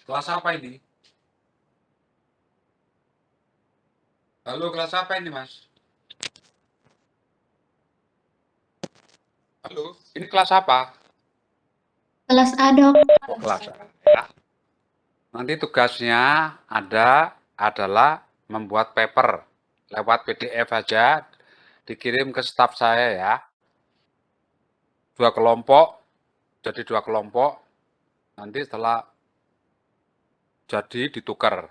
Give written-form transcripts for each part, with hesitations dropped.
Kelas apa ini? Halo, kelas apa ini, Mas? Halo, ini kelas apa? Kelas A, Dok. Oh, kelas A. Ya. Nanti tugasnya adalah membuat paper lewat PDF aja, dikirim ke staf saya ya. Dua kelompok, jadi dua kelompok. Nanti setelah jadi ditukar.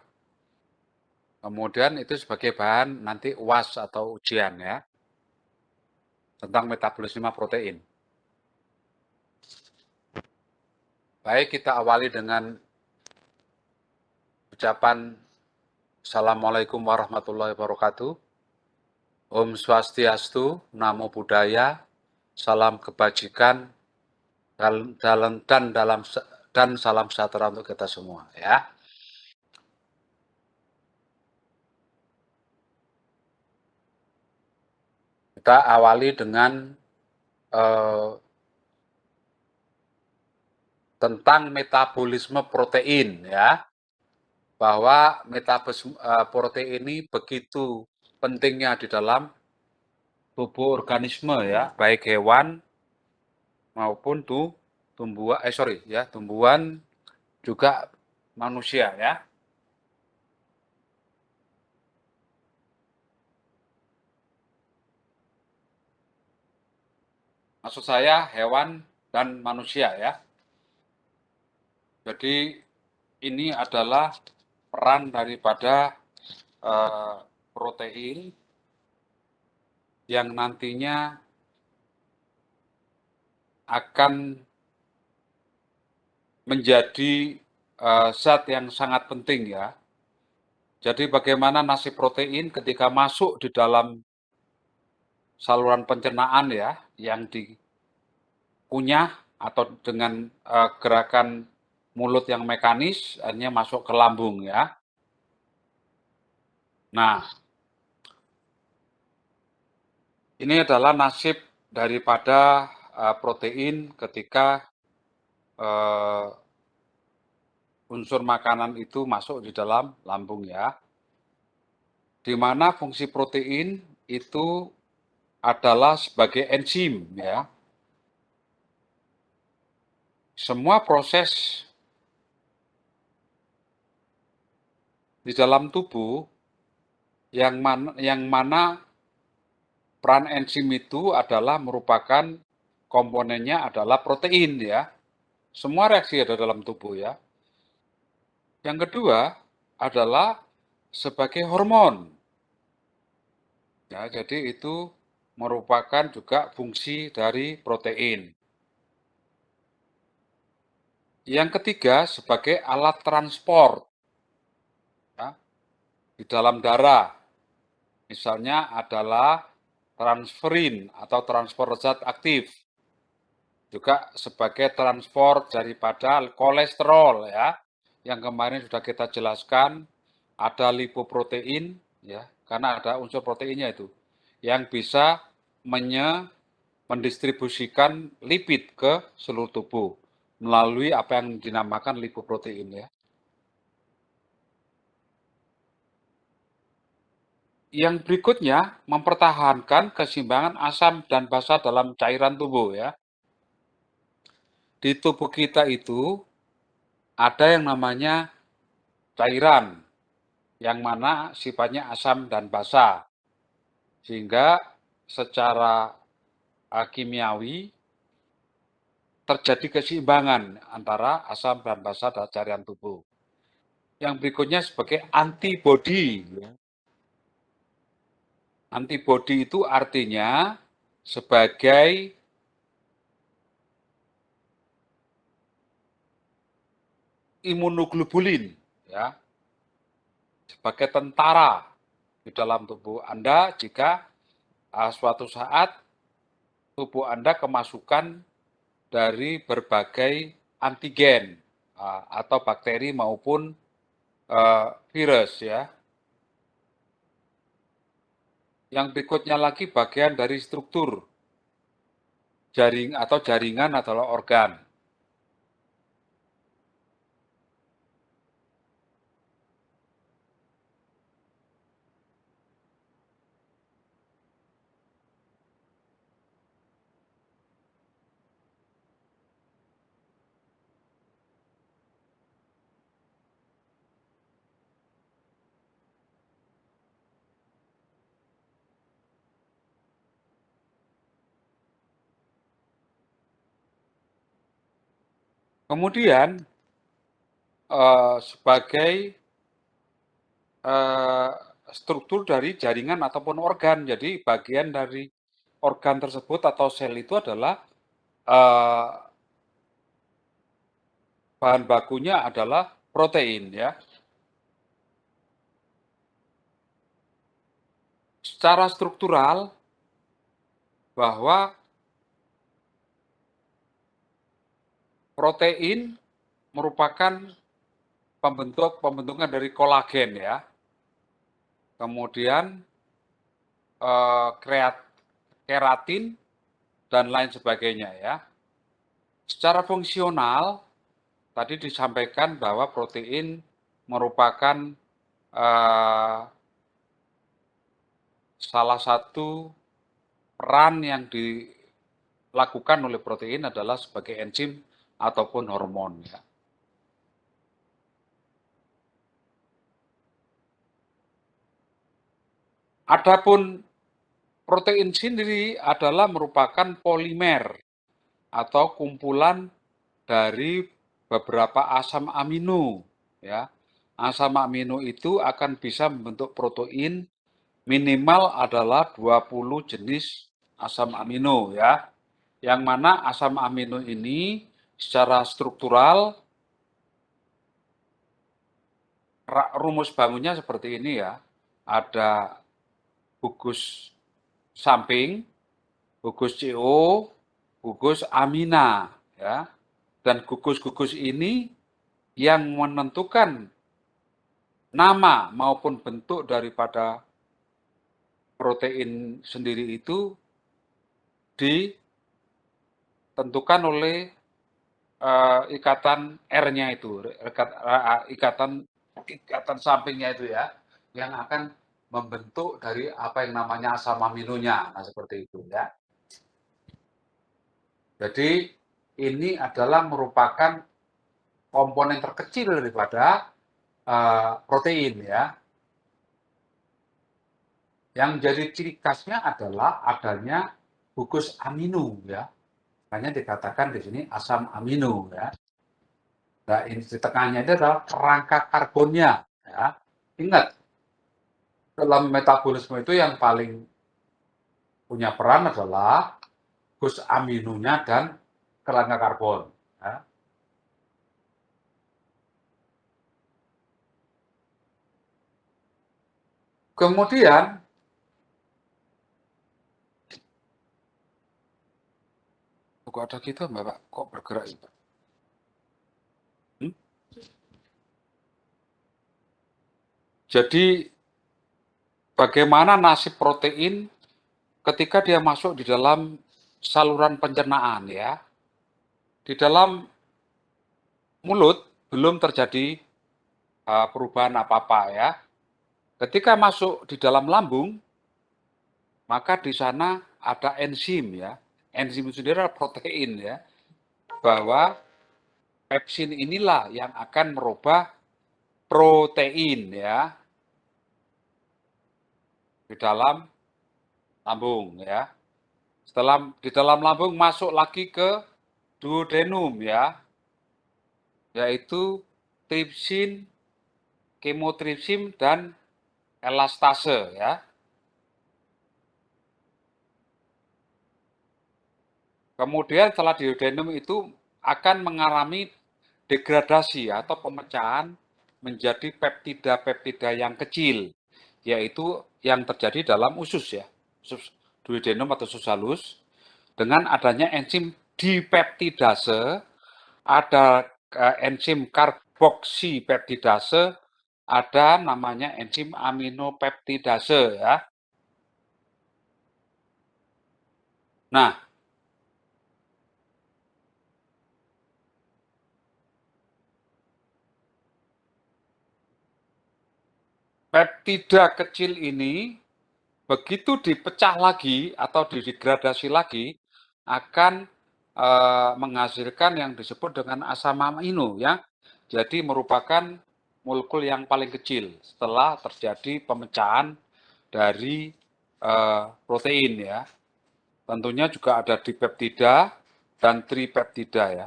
Kemudian itu sebagai bahan nanti UAS atau ujian ya, tentang metabolisme protein. Baik, kita awali dengan ucapan Assalamualaikum warahmatullahi wabarakatuh. Om Swastiastu, Namo Buddhaya, salam kebajikan, dan salam sejahtera untuk kita semua ya. Kita awali dengan tentang metabolisme protein ya, bahwa metabolisme protein ini begitu pentingnya di dalam tubuh organisme ya, baik hewan maupun tumbuhan juga manusia ya. Maksud saya hewan dan manusia ya. Jadi ini adalah peran daripada protein yang nantinya akan menjadi zat yang sangat penting ya. Jadi bagaimana nasib protein ketika masuk di dalam saluran pencernaan ya, yang dikunyah atau dengan gerakan mulut yang mekanis, akhirnya masuk ke lambung ya. Nah, ini adalah nasib daripada protein ketika unsur makanan itu masuk di dalam lambung ya. Di mana fungsi protein itu adalah sebagai enzim ya. Semua proses di dalam tubuh yang mana peran enzim itu adalah merupakan komponennya adalah protein ya. Semua reaksi ada dalam tubuh ya. Yang kedua adalah sebagai hormon. Ya, jadi itu merupakan juga fungsi dari protein. Yang ketiga sebagai alat transport ya, di dalam darah. Misalnya adalah transferin atau transport zat aktif. Juga sebagai transport daripada kolesterol ya. Yang kemarin sudah kita jelaskan, ada lipoprotein ya, karena ada unsur proteinnya itu yang bisa mendistribusikan lipid ke seluruh tubuh melalui apa yang dinamakan lipoprotein ya. Yang berikutnya mempertahankan keseimbangan asam dan basa dalam cairan tubuh ya. Di tubuh kita itu ada yang namanya cairan yang mana sifatnya asam dan basa. Sehingga secara kimiawi terjadi keseimbangan antara asam dan basa dalam cairan tubuh. Yang berikutnya sebagai antibodi. Antibodi itu artinya sebagai imunoglobulin, ya, sebagai tentara di dalam tubuh Anda jika suatu saat tubuh Anda kemasukan dari berbagai antigen atau bakteri maupun virus ya. Yang berikutnya lagi bagian dari struktur jaringan adalah organ. Kemudian sebagai struktur dari jaringan ataupun organ. Jadi bagian dari organ tersebut atau sel itu adalah bahan bakunya adalah protein ya. Secara struktural bahwa protein merupakan pembentukan dari kolagen ya. Kemudian keratin dan lain sebagainya ya. Secara fungsional tadi disampaikan bahwa protein merupakan salah satu peran yang dilakukan oleh protein adalah sebagai enzim ataupun hormon ya. Adapun protein sendiri adalah merupakan polimer atau kumpulan dari beberapa asam amino ya. Asam amino itu akan bisa membentuk protein minimal adalah 20 jenis asam amino ya. Yang mana asam amino ini secara struktural rumus bangunnya seperti ini ya. Ada gugus samping, gugus CO, gugus amina ya. Dan gugus-gugus ini yang menentukan nama maupun bentuk daripada protein sendiri itu ditentukan oleh ikatan R-nya itu, ikatan sampingnya itu ya, yang akan membentuk dari apa yang namanya asam aminonya, nah seperti itu ya. Jadi ini adalah merupakan komponen terkecil daripada protein ya. Yang jadi ciri khasnya adalah adanya gugus amino ya. Makanya dikatakan di sini asam amino ya. Nah, ini di tengahnya itu adalah kerangka karbonnya ya. Ingat, dalam metabolisme itu yang paling punya peran adalah gugus aminonya dan kerangka karbon ya. Kemudian kok ada gitu Mbak, kok bergerak itu? Jadi bagaimana nasib protein ketika dia masuk di dalam saluran pencernaan ya. Di dalam mulut belum terjadi perubahan apa-apa ya. Ketika masuk di dalam lambung, maka di sana ada enzim ya. Enzim itu sendiri adalah protein ya. Bahwa pepsin inilah yang akan merubah protein ya di dalam lambung ya. Setelah di dalam lambung masuk lagi ke duodenum ya, yaitu tripsin, kemotripsin dan elastase ya. Kemudian setelah duodenum itu akan mengalami degradasi atau pemecahan menjadi peptida-peptida yang kecil, yaitu yang terjadi dalam usus ya, usus duodenum atau usus halus. Dengan adanya enzim dipeptidase, ada enzim karboksipeptidase, ada namanya enzim aminopeptidase ya. Nah, peptida kecil ini begitu dipecah lagi atau didegradasi lagi akan menghasilkan yang disebut dengan asam amino ya. Jadi merupakan molekul yang paling kecil setelah terjadi pemecahan dari protein ya. Tentunya juga ada dipeptida dan tripeptida ya.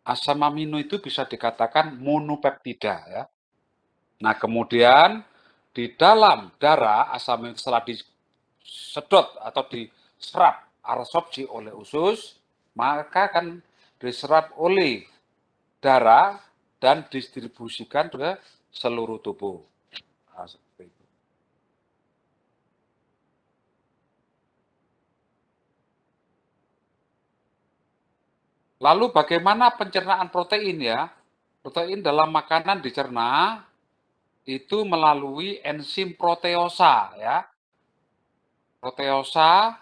asam amino itu bisa dikatakan monopeptida ya. Nah, kemudian di dalam darah asam amino setelah disedot atau diserap absorpsi oleh usus, maka akan diserap oleh darah dan distribusikan ke seluruh tubuh. Nah, seperti itu. Lalu bagaimana pencernaan protein ya? Protein dalam makanan dicerna itu melalui enzim proteosa ya. Proteosa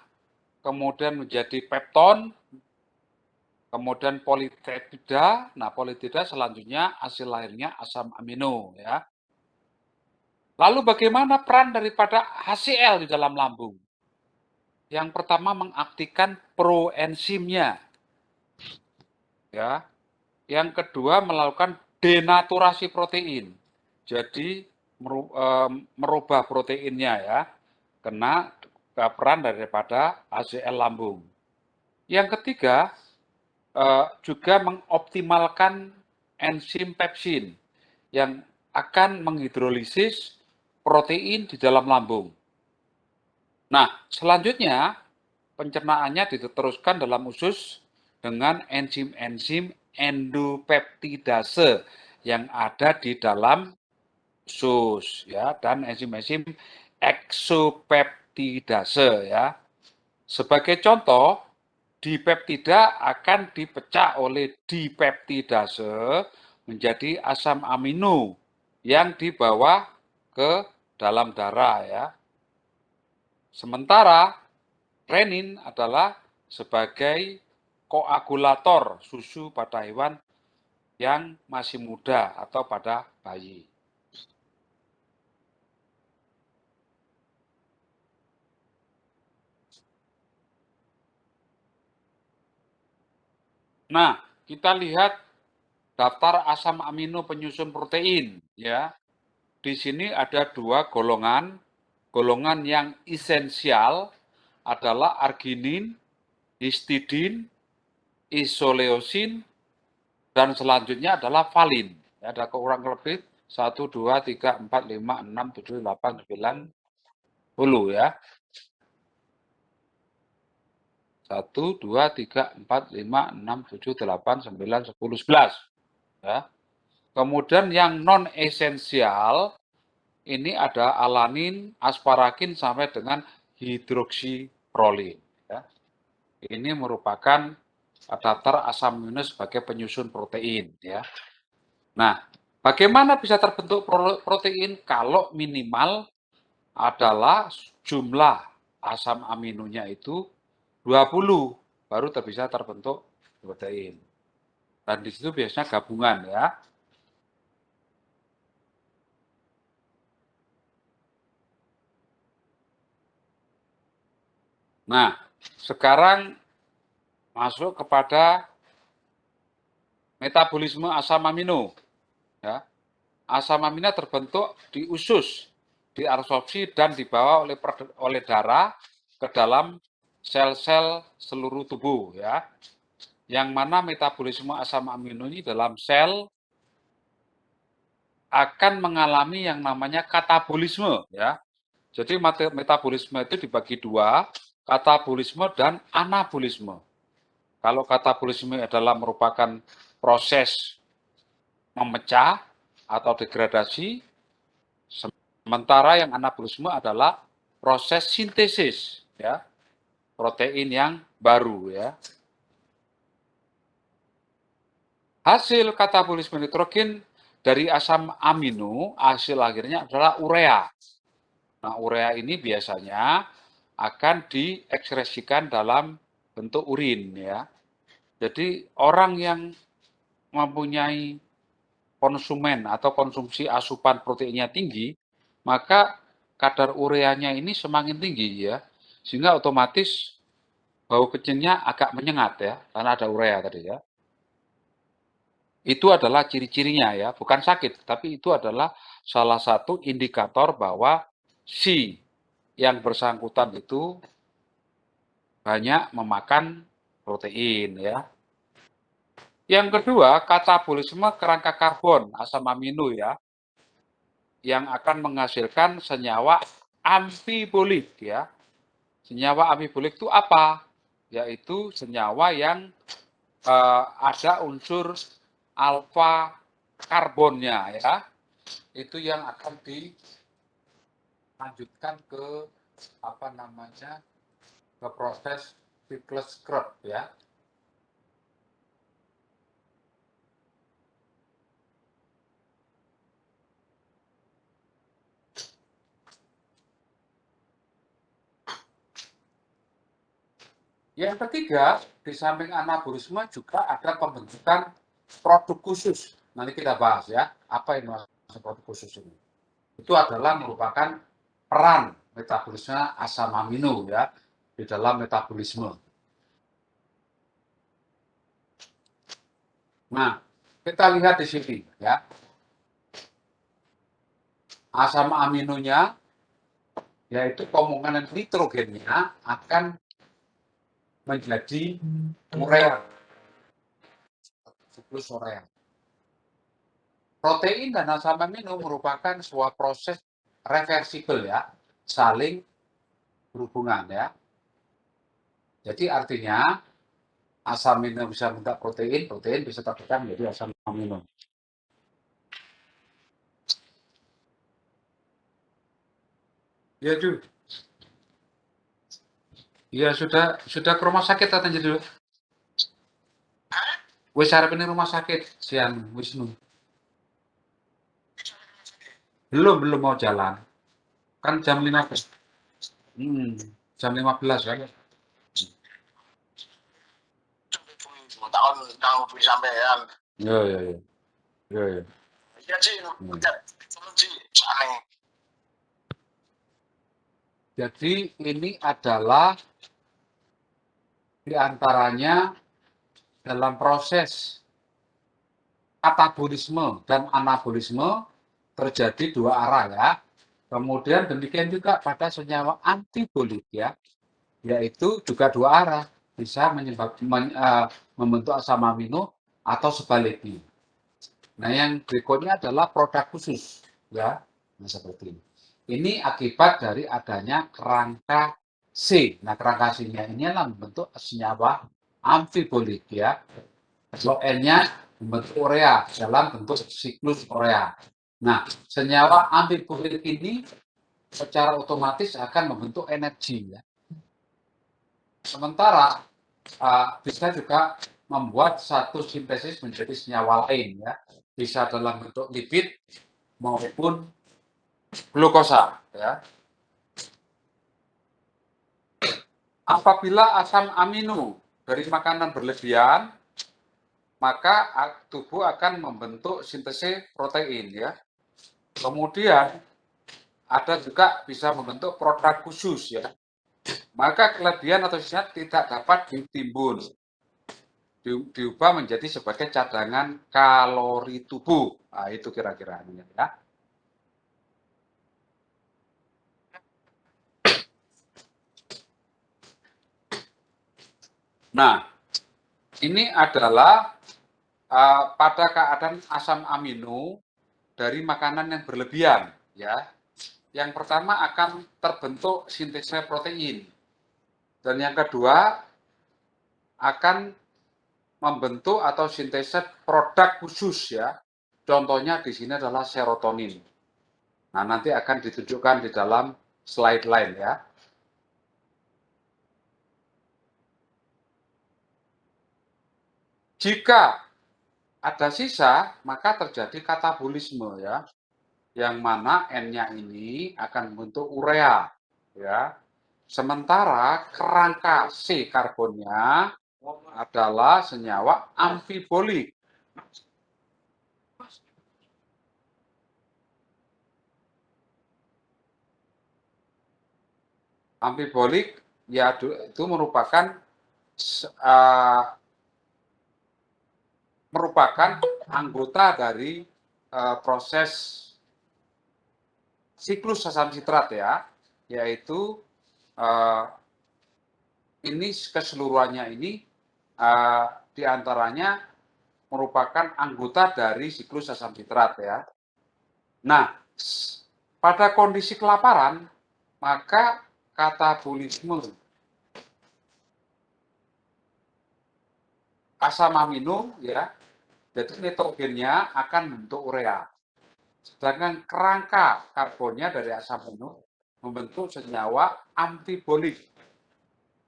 kemudian menjadi pepton, kemudian polipeptida. Nah, polipeptida selanjutnya hasil lahirnya asam amino ya. Lalu bagaimana peran daripada HCl di dalam lambung? Yang pertama mengaktifkan proenzimnya ya. Yang kedua melakukan denaturasi protein. Jadi merubah proteinnya ya. Kena peran daripada HCl lambung. Yang ketiga juga mengoptimalkan enzim pepsin yang akan menghidrolisis protein di dalam lambung. Nah, selanjutnya pencernaannya diteruskan dalam usus dengan enzim-enzim endopeptidase yang ada di dalam usus ya, dan enzim-enzim eksopeptidase ya. Sebagai contoh, dipeptida akan dipecah oleh dipeptidase menjadi asam amino yang dibawa ke dalam darah ya. Sementara renin adalah sebagai koagulator susu pada hewan yang masih muda atau pada bayi. Nah, kita lihat daftar asam amino penyusun protein ya. Di sini ada dua golongan. Golongan yang esensial adalah arginin, histidin, isoleusin, dan selanjutnya adalah valin. Ada kurang lebih 1, 2, 3, 4, 5, 6, 7, 8, 9, 10 ya. 1, 2, 3, 4, 5, 6, 7, 8, 9, 10, 11. Ya. Kemudian yang non-esensial, ini ada alanin, asparakin, sampai dengan hidroksiprolin. Ya. Ini merupakan daftar asam amino sebagai penyusun protein. Ya. Nah, bagaimana bisa terbentuk protein kalau minimal adalah jumlah asam aminonya itu 20 baru bisa terbentuk protein. Dan di situ biasanya gabungan ya. Nah, sekarang masuk kepada metabolisme asam amino. Ya. Asam amino terbentuk di usus, diabsorpsi dan dibawa oleh darah ke dalam sel-sel seluruh tubuh ya. Yang mana metabolisme asam amino ini dalam sel akan mengalami yang namanya katabolisme ya. Jadi metabolisme itu dibagi dua, katabolisme dan anabolisme. Kalau katabolisme adalah merupakan proses memecah atau degradasi, sementara yang anabolisme adalah proses sintesis ya, protein yang baru ya. Hasil katabolisme nitrogen dari asam amino, hasil akhirnya adalah urea. Nah, urea ini biasanya akan diekspresikan dalam bentuk urin ya. Jadi orang yang mempunyai konsumen atau konsumsi asupan proteinnya tinggi, maka kadar ureanya ini semakin tinggi ya. Sehingga otomatis bau kencingnya agak menyengat ya, karena ada urea tadi ya. Itu adalah ciri-cirinya ya, bukan sakit, tapi itu adalah salah satu indikator bahwa si yang bersangkutan itu banyak memakan protein ya. Yang kedua, katabolisme kerangka karbon, asam amino ya, yang akan menghasilkan senyawa amfibolik ya. Senyawa amfibolik itu apa? Yaitu senyawa yang ada unsur alfa karbonnya ya. Itu yang akan dilanjutkan ke ke proses siklus Krebs ya. Yang ketiga, di samping anabolisme juga ada pembentukan produk khusus. Nanti kita bahas ya, apa yang maksud produk khusus ini. Itu adalah merupakan peran metabolisme asam amino ya di dalam metabolisme. Nah, kita lihat di sini ya. Asam aminonya yaitu komponen nitrogennya akan menjadi urea. Siklus urea. Protein dan asam amino merupakan sebuah proses reversibel ya, saling berhubungan ya. Jadi artinya asam amino bisa membentuk protein, protein bisa tertekan menjadi asam amino. Ya, Ju. Ya sudah ke rumah sakit katanya dulu. Wis arep ini rumah sakit siang Wisnu. Belum mau jalan. Kan jam 15. Jam 15 kan. Tahun sampean. Ya. Iya. Iya, Ci. Jadi ini adalah diantaranya dalam proses katabolisme dan anabolisme terjadi dua arah ya. Kemudian demikian juga pada senyawa antibolik ya, yaitu juga dua arah, bisa membentuk asam amino atau sebaliknya. Nah, yang berikutnya adalah produk khusus ya, nah seperti ini. Ini akibat dari adanya kerangka C. Nah, kerangka C-nya ini adalah membentuk senyawa amfibolik ya. N-nya membentuk urea dalam bentuk siklus urea. Nah, senyawa amfibolik ini secara otomatis akan membentuk energi ya. Sementara bisa juga membuat satu sintesis menjadi senyawa lain ya, bisa dalam bentuk lipid maupun glukosa ya. Apabila asam amino dari makanan berlebihan, maka tubuh akan membentuk sintesis protein ya. Kemudian ada juga bisa membentuk produk khusus ya. Maka kelebihan atau sisa tidak dapat ditimbun, diubah menjadi sebagai cadangan kalori tubuh. Nah, itu kira-kira ya. Nah, ini adalah pada keadaan asam amino dari makanan yang berlebihan ya. Yang pertama akan terbentuk sintesa protein. Dan yang kedua akan membentuk atau sintesa produk khusus ya. Contohnya di sini adalah serotonin. Nah, nanti akan ditunjukkan di dalam slide lain ya. Jika ada sisa, maka terjadi katabolisme ya. Yang mana N-nya ini akan membentuk urea ya. Sementara kerangka C karbonnya adalah senyawa amfibolik. Amfibolik ya itu merupakan anggota dari proses siklus asam sitrat ya, yaitu ini keseluruhannya ini diantaranya merupakan anggota dari siklus asam sitrat ya. Nah, pada kondisi kelaparan, maka katabolisme asam amino ya, jadi nitrogennya akan membentuk urea. Sedangkan kerangka karbonnya dari asam amino membentuk senyawa amfibolik,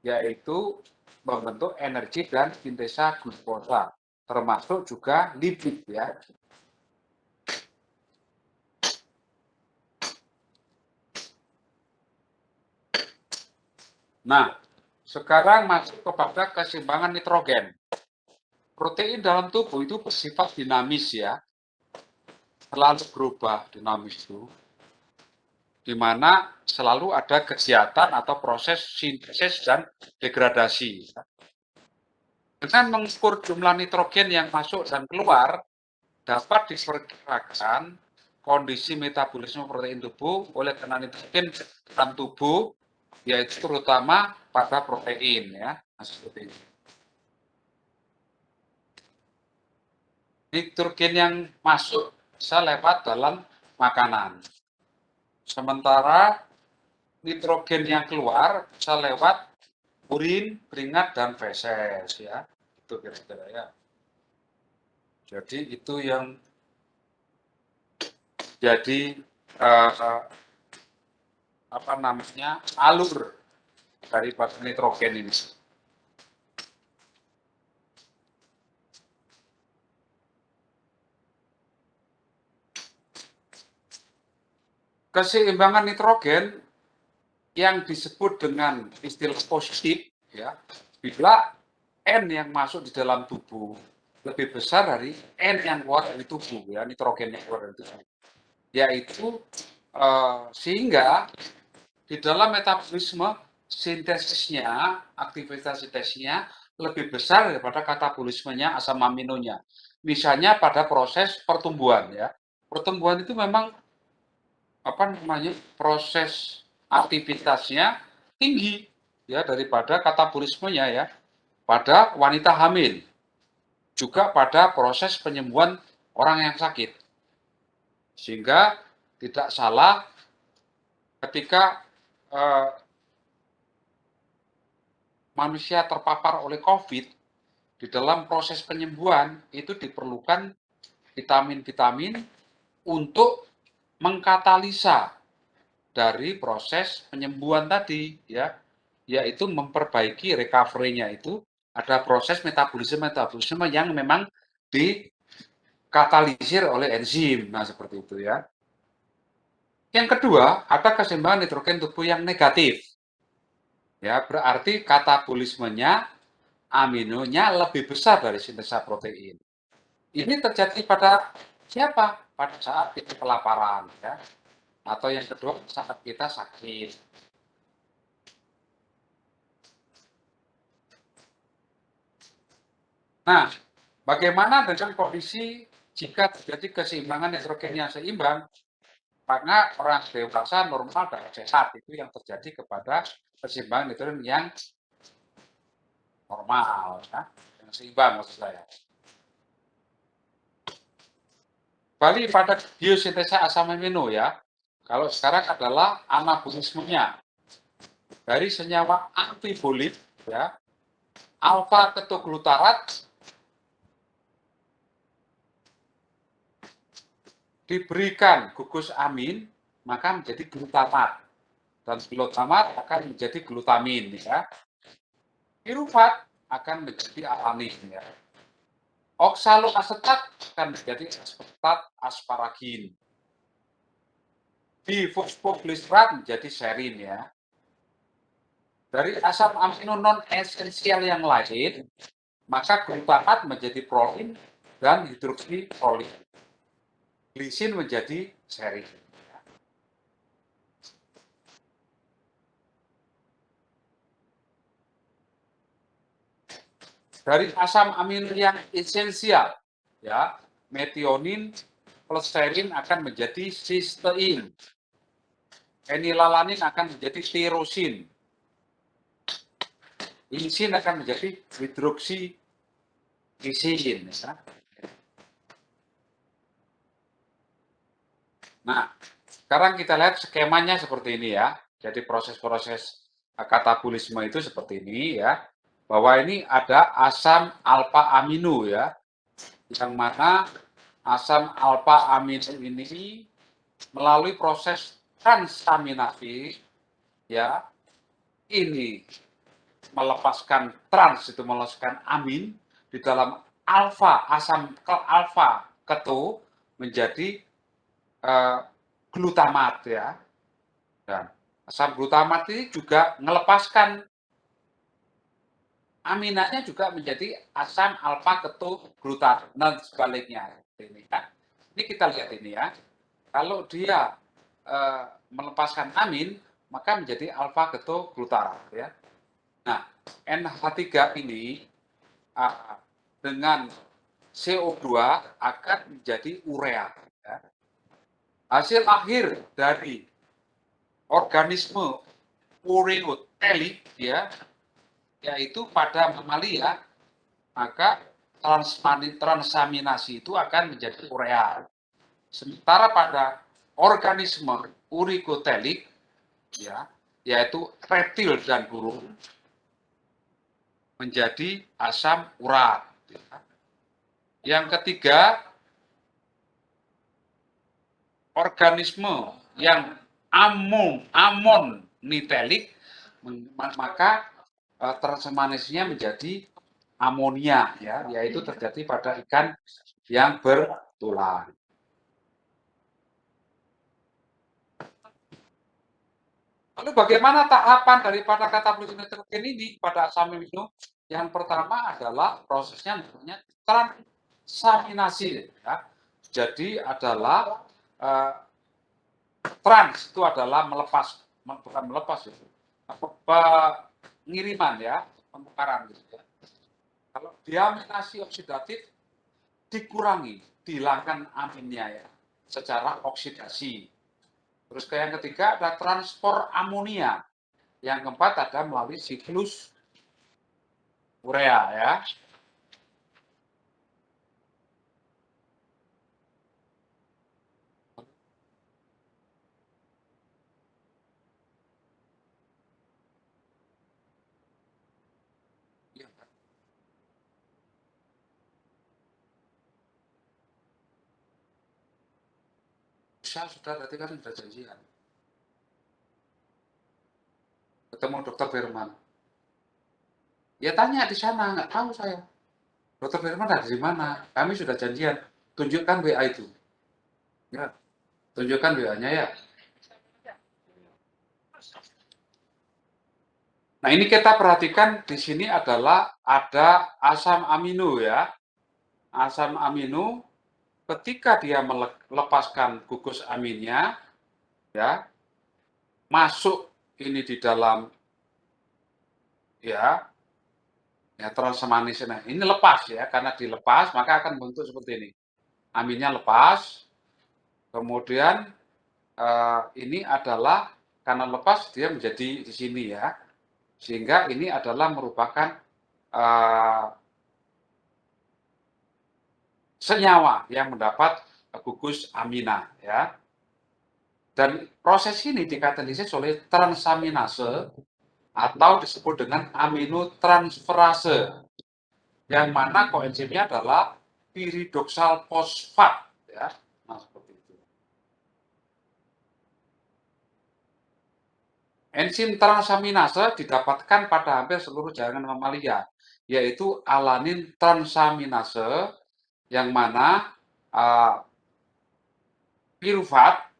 yaitu membentuk energi dan sintesa glukosa, termasuk juga lipid ya. Nah, sekarang masuk kepada keseimbangan nitrogen. Protein dalam tubuh itu bersifat dinamis ya, selalu berubah dinamis itu, di mana selalu ada kegiatan atau proses sintesis dan degradasi. Dengan mengukur jumlah nitrogen yang masuk dan keluar, dapat diperkirakan kondisi metabolisme protein tubuh oleh karena nitrogen dalam tubuh, yaitu terutama pada protein ya. Nah, seperti ini. Nitrogen yang masuk bisa lewat dalam makanan. Sementara nitrogen yang keluar bisa lewat urin, keringat, dan feses ya. Itu kira-kira ya. Jadi itu yang jadi apa namanya alur daripada nitrogen ini. Keseimbangan nitrogen yang disebut dengan istilah positif ya, bila N yang masuk di dalam tubuh lebih besar dari N yang keluar dari tubuh ya, nitrogen yang keluar dari tubuh, yaitu sehingga di dalam metabolisme sintesisnya, aktivitas sintesisnya lebih besar daripada katabolismenya asam aminonya. Misalnya pada proses pertumbuhan ya, pertumbuhan itu memang apa namanya proses aktivitasnya tinggi ya daripada katabolismenya ya pada wanita hamil, juga pada proses penyembuhan orang yang sakit. Sehingga tidak salah ketika manusia terpapar oleh COVID, di dalam proses penyembuhan itu diperlukan vitamin-vitamin untuk mengkatalisa dari proses penyembuhan tadi ya, yaitu memperbaiki recovery-nya itu ada proses metabolisme yang memang dikatalisir oleh enzim. Nah, seperti itu ya. Yang kedua, ada keseimbangan nitrogen tubuh yang negatif. Ya, berarti katabolismenya aminonya lebih besar dari sintesa protein. Ini terjadi pada siapa? Pada saat kita kelaparan ya. Atau yang kedua saat kita sakit. Nah, bagaimana dengan kondisi jika terjadi keseimbangan nitrogen yang seimbang? Karena orang dewasa normal dan sehat itu yang terjadi kepada keseimbangan nitrogen yang normal, ya, yang seimbang maksud saya. Kembali pada biosintesa asam amino ya. Kalau sekarang adalah anabolismenya dari senyawa amfibolit ya, alfa ketoglutarat diberikan gugus amin maka menjadi glutamat dan glutamat akan menjadi glutamin ya. Pirufat akan menjadi alanin ya. Oksaloasetat akan menjadi asetat asparagin. Difosfoglycerat menjadi serin ya. Dari asam amino non esensial yang lain, maka glutamat menjadi prolin dan hidroksiprolin. Glisin menjadi serin. Dari asam amino yang esensial, ya, metionin plus serin akan menjadi sistein. Enilalanin akan menjadi tirosin. Insin akan menjadi hidroksigisin. Ya. Nah, sekarang kita lihat skemanya seperti ini ya. Jadi proses-proses katabolisme itu seperti ini ya. Bahwa ini ada asam alfa amino ya. Yang mana asam alfa amino ini melalui proses transaminasi ya. Ini melepaskan itu melepaskan amin di dalam alfa asam alfa keto menjadi glutamat ya. Dan asam glutamat ini juga melepaskan aminanya juga menjadi asam alfa keto glutat dan sebaliknya. Ini kan. Ini kita lihat ini ya. Kalau dia melepaskan amin maka menjadi alfa keto glutarat ya. Nah, NH3 ini dengan CO2 akan menjadi urea. Ya. Hasil akhir dari organisme ureotelik ya, yaitu pada mamalia, maka transaminasi itu akan menjadi urea. Sementara pada organisme urigotelik ya, yaitu reptil dan burung menjadi asam urat. Yang ketiga, organisme yang amon nitelik, maka transaminasinya menjadi amonia ya, yaitu terjadi pada ikan yang bertulang. Lalu bagaimana tahapan daripada katabolisme nitrogen ini pada asam amino? Yang pertama adalah prosesnya namanya transaminasi ya. Jadi adalah trans itu adalah melepas, bukan melepas ya, pengiriman ya, penukaran gitu ya. Kalau diaminasi oksidatif dikurangi, dihilangkan aminnya ya, secara oksidasi. Terus yang ketiga ada transport amonia. Yang keempat ada melalui siklus urea ya. Saya sudah berarti kan sudah janjian. Ketemu dokter Firman. Ya tanya di sana, nggak tahu saya. Dokter Firman ada di mana? Kami sudah janjian. Tunjukkan WA itu. Ya, tunjukkan WA-nya ya. Nah, ini kita perhatikan di sini adalah ada asam amino ya. Asam amino ketika dia melepaskan gugus aminnya ya, masuk ini di dalam ya transaminase. Nah, ini lepas ya, karena dilepas maka akan bentuk seperti ini. Aminnya lepas, kemudian ini adalah karena lepas dia menjadi di sini ya, sehingga ini adalah merupakan senyawa yang mendapat gugus amina ya. Dan proses ini dikatalisis oleh transaminase atau disebut dengan aminotransferase, yang mana koenzimnya adalah piridoksal fosfat ya. Nah, seperti itu. Enzim transaminase didapatkan pada hampir seluruh jaringan mamalia, yaitu alanin transaminase, yang mana pirufat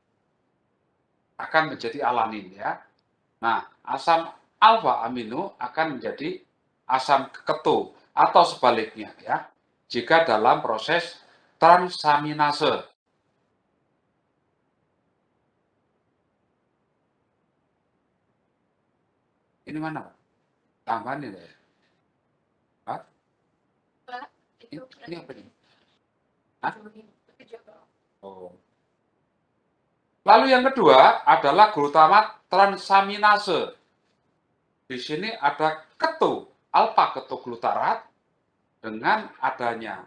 akan menjadi alanin ya. Nah, asam alfa amino akan menjadi asam keto atau sebaliknya ya. Jika dalam proses transaminase. Ini mana, Pak? Tambahan ini ya. Pak? Ini apa ini? Hah? Oh. Lalu yang kedua adalah glutamat transaminase. Di sini ada keto, alfa ketoglutarat, dengan adanya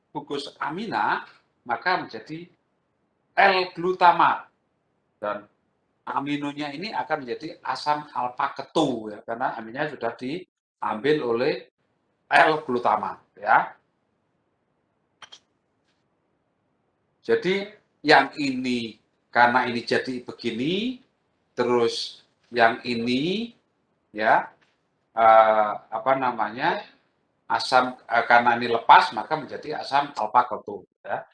gugus amina maka menjadi L-glutamat. Dan aminonya ini akan menjadi asam alfa ketu ya, karena aminnya sudah diambil oleh L-glutamat ya. Jadi yang ini karena ini jadi begini, terus yang ini ya apa namanya asam karena ini lepas maka menjadi asam alfa ketu ya.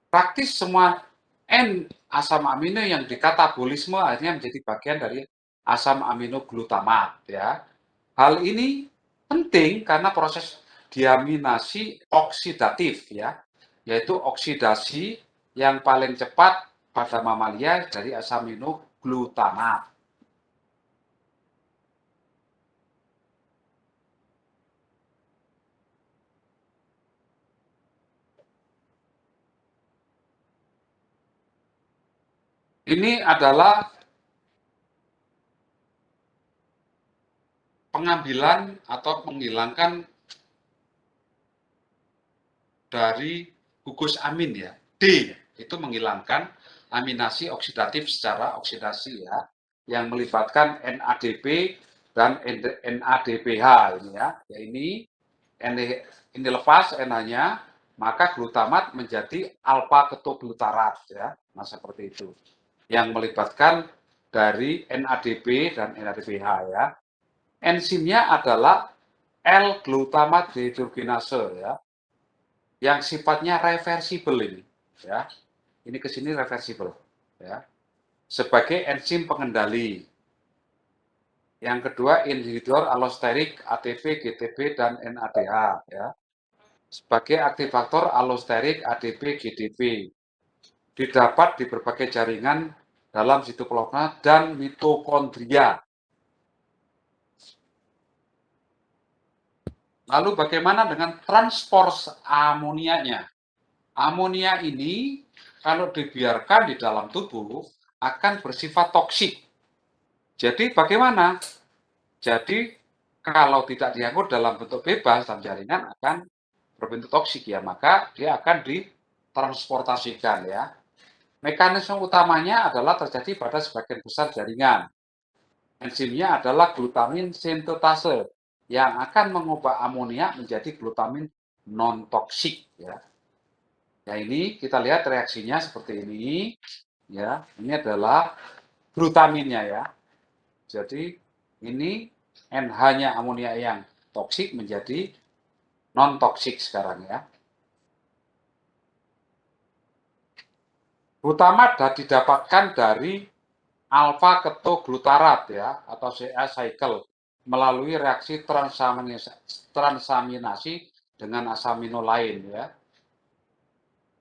Praktis semua N asam amino yang dikatabolisme akhirnya menjadi bagian dari asam amino glutamat ya. Hal ini penting karena proses diaminasi oksidatif ya, yaitu oksidasi yang paling cepat pada mamalia dari asam amino glutamat. Ini adalah pengambilan atau menghilangkan dari gugus amin ya. D itu menghilangkan aminasi oksidatif secara oksidasi ya, yang melibatkan NADP dan NADPH ini ya. Ya ini lepas NH-nya, maka glutamat menjadi alfa ketoglutarat ya. Nah seperti itu. Yang melibatkan dari NADP dan NADPH ya. Enzimnya adalah L-glutamat dehidrogenase ya, yang sifatnya reversibel ini ya. Ini ke sini reversibel ya. Sebagai enzim pengendali. Yang kedua inhibitor allosterik ATP, GTP dan NADH ya. Sebagai aktivator allosterik ADP, GDP. Didapat di berbagai jaringan dalam sitoplasma dan mitokondria. Lalu bagaimana dengan transport amonianya? Amonia ini kalau dibiarkan di dalam tubuh akan bersifat toksik. Jadi bagaimana? Jadi kalau tidak diangkut dalam bentuk bebas dalam jaringan akan berbentuk toksik ya, maka dia akan ditransportasikan ya. Mekanisme utamanya adalah terjadi pada sebagian besar jaringan. Enzimnya adalah glutamin sintetase yang akan mengubah amonia menjadi glutamin non toksik ya. Ya ini kita lihat reaksinya seperti ini ya. Ini adalah glutaminnya ya. Jadi ini NH-nya amonia yang toksik menjadi non toksik sekarang ya. Glutamat didapatkan dari alfa ketoglutarat ya atau CA cycle melalui reaksi transaminasi dengan asam amino lain ya.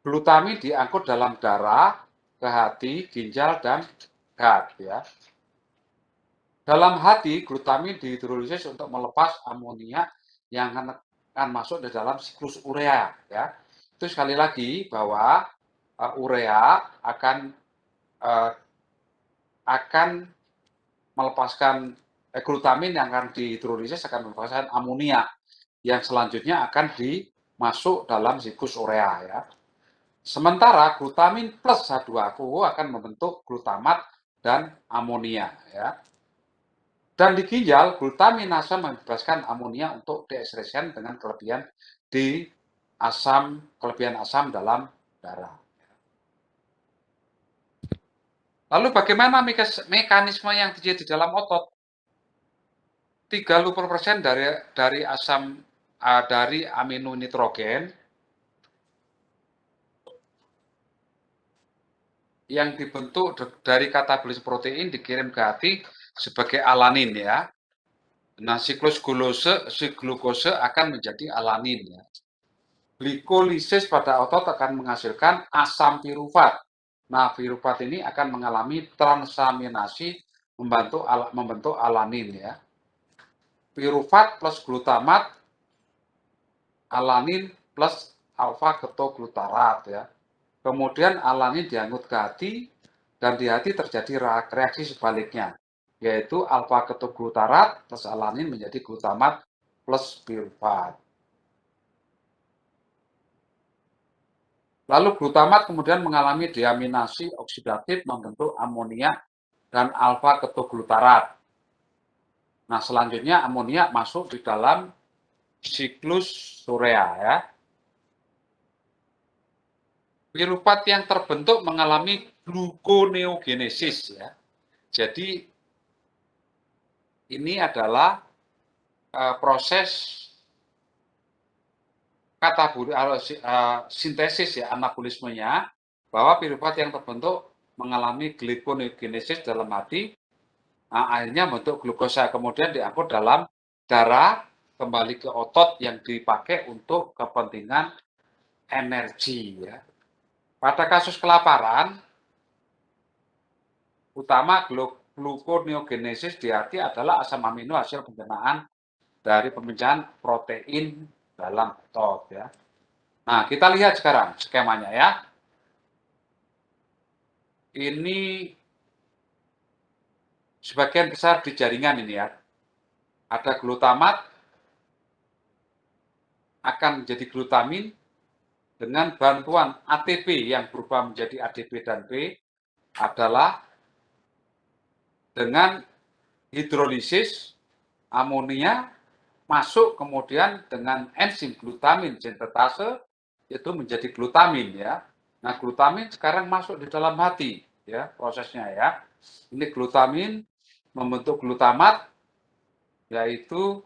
Glutamin diangkut dalam darah ke hati, ginjal dan gut ya. Dalam hati, glutamin dihidrolisis untuk melepas amonia yang akan masuk di dalam siklus urea ya. Itu sekali lagi bahwa urea akan melepaskan glutamin yang akan dihidrolisis akan melepaskan amonia yang selanjutnya akan dimasuk dalam siklus urea ya. Sementara glutamin plus H2O akan membentuk glutamat dan amonia ya. Dan di ginjal, glutaminase membebaskan amonia untuk deesterilisasi dengan kelebihan asam dalam darah. Lalu bagaimana mekanisme yang terjadi di dalam otot? 30% dari asam dari amino nitrogen yang dibentuk dari katabolis protein dikirim ke hati sebagai alanin ya. Nah, siklus glukose akan menjadi alanin ya. Glikolisis pada otot akan menghasilkan asam pirufat. Nah, pirufat ini akan mengalami transaminasi membentuk alanin ya. Pirufat plus glutamat, alanin plus alfa ketoglutarat ya. Kemudian alanin diangkut ke hati dan di hati terjadi reaksi sebaliknya, yaitu alfa ketoglutarat plus alanin menjadi glutamat plus pirufat. Lalu glutamat kemudian mengalami deaminasi oksidatif membentuk amonia dan alfa ketoglutarat. Nah, selanjutnya amonia masuk di dalam siklus urea ya. Piruvat yang terbentuk mengalami gluconeogenesis ya. Jadi ini adalah proses sintesis ya, anabolismenya, bahwa piruvat yang terbentuk mengalami gluconeogenesis dalam hati, akhirnya bentuk glukosa, kemudian diangkut dalam darah kembali ke otot yang dipakai untuk kepentingan energi ya. Pada kasus kelaparan, utama gluconeogenesis di hati adalah asam amino hasil pencernaan dari pemecahan protein dalam otot ya. Nah, kita lihat sekarang skemanya ya. Ini sebagian besar di jaringan ini ya. Ada glutamat akan menjadi glutamin dengan bantuan ATP yang berubah menjadi ADP dan P adalah dengan hidrolisis amonia masuk kemudian dengan enzim glutamin sintetase itu menjadi glutamin ya. Nah, glutamin sekarang masuk di dalam hati ya prosesnya ya. Ini glutamin membentuk glutamat, yaitu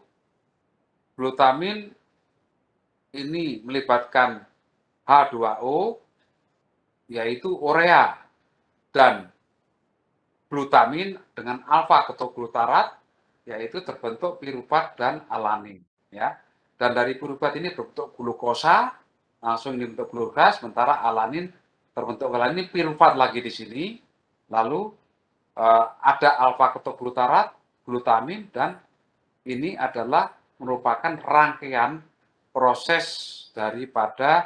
glutamin ini melibatkan H2O yaitu urea, dan glutamin dengan alfa ketoglutarat yaitu terbentuk piruvat dan alanin ya. Dan dari piruvat ini berbentuk glukosa, langsung ini bentuk glukosa, sementara alanin terbentuk alanin, piruvat lagi di sini. Lalu ada alfa ketoglutarat, glutamin, dan ini adalah merupakan rangkaian proses daripada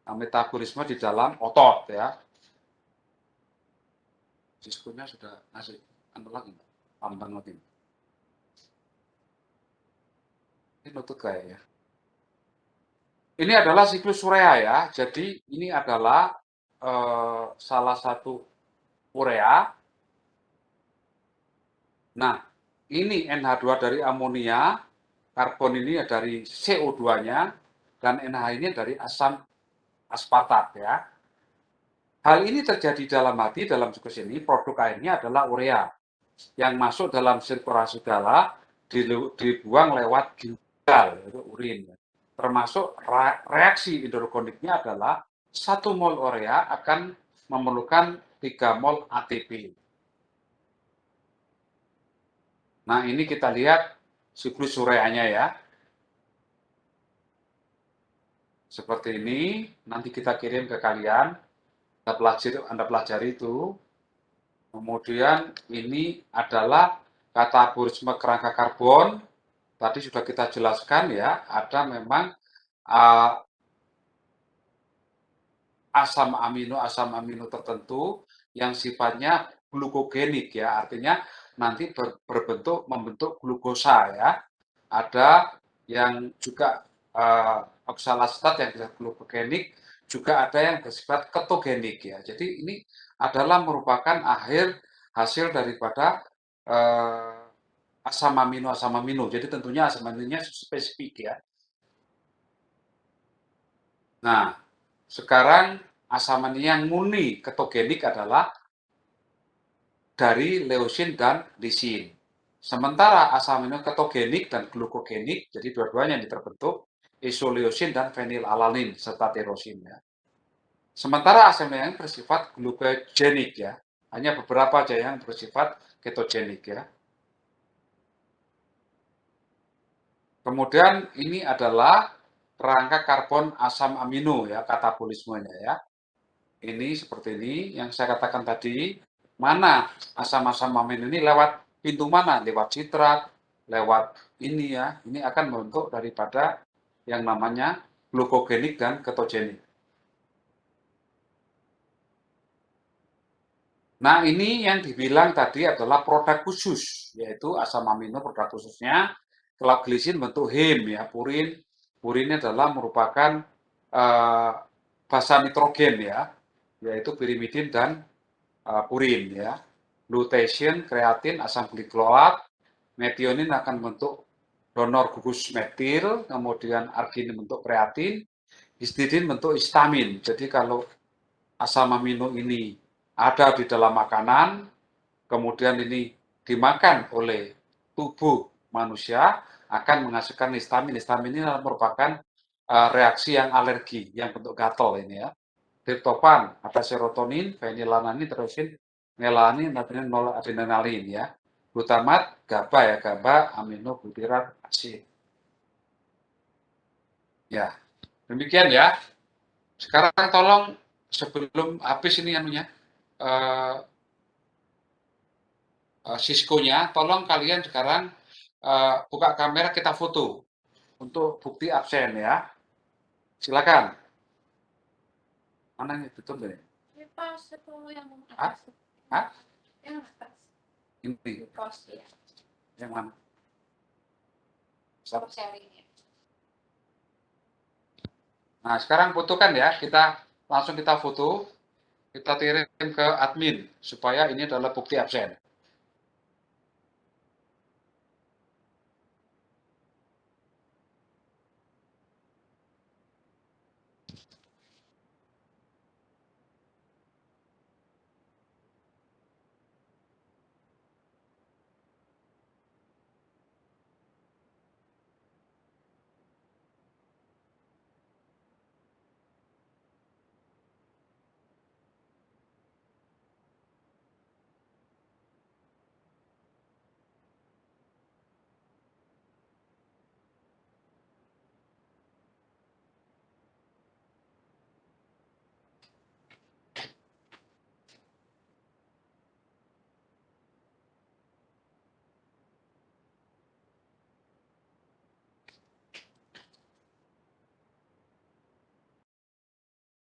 metabolisme di dalam otot ya. Diskunya sudah ngasih anu lagi, tambang lagi. Ini nutut kayak ya. Ini adalah siklus urea ya. Jadi ini adalah salah satu urea. Nah, ini NH2 dari amonia, karbon ini dari CO2-nya, dan NH ini dari asam aspartat ya. Hal ini terjadi dalam hati, dalam siklus ini produk akhirnya adalah urea yang masuk dalam sirkulasi darah, dibuang lewat ginjal, itu urin. Termasuk reaksi hidrokoniknya adalah 1 mol urea akan memerlukan 3 mol ATP. Nah, ini kita lihat siklus ureanya ya. Seperti ini, nanti kita kirim ke kalian, Anda pelajari itu. Kemudian ini adalah katabolisme kerangka karbon. Tadi sudah kita jelaskan ya, ada memang asam amino tertentu yang sifatnya glukogenik ya, artinya nanti membentuk glukosa ya. Ada yang juga oksalasetat yang glukogenik, juga ada yang bersifat ketogenik ya. Jadi ini adalah merupakan hasil daripada asam amino. Jadi tentunya asam aminonya spesifik ya. Nah, sekarang asam amino yang murni ketogenik adalah dari leusin dan lisin. Sementara asam amino ketogenik dan glukogenik, jadi dua-duanya yang terbentuk isoleusin dan fenilalanin serta tirosin ya. Sementara asam amino yang bersifat glukogenik ya, hanya beberapa aja yang bersifat ketogenik ya. Kemudian ini adalah rangka karbon asam amino ya, katabolismenya ya. Ini seperti ini yang saya katakan tadi, mana asam-asam amino ini lewat pintu mana? Lewat sitrat, lewat ini ya. Ini akan membentuk daripada yang namanya glukogenik dan ketogenik. Nah, ini yang dibilang tadi adalah produk khusus, yaitu asam amino produk khususnya. Kalau glisin bentuk heme ya, purin. Purinnya adalah merupakan basa nitrogen ya, yaitu pirimidin dan purin ya. Lutein, kreatin, asam gliklolat, metionin akan membentuk donor gugus metil, kemudian arginin bentuk kreatin, histidin bentuk histamin. Jadi kalau asam amino ini ada di dalam makanan, kemudian ini dimakan oleh tubuh manusia, akan menghasilkan histamin. Histamin ini merupakan reaksi yang alergi, yang bentuk gatal ini ya. Triptofan, ada serotonin, fenilalanin, tirosin, melanin, noradrenalin ya. Glutamat, GABA ya, GABA, aminobutirat asid. Ya, demikian ya. Sekarang tolong sebelum habis ini anunya, Siskonya, tolong kalian sekarang buka kamera, kita foto untuk bukti absen ya. Silakan. Mana ini betul deh? Ini pas itu yang Hah? atas. Hah? Yang atas. Ini Pos ya. yang mana? Stop sharing ya. Nah, sekarang fotokan ya. Kita langsung kita foto, kita kirim ke admin supaya ini adalah bukti absen.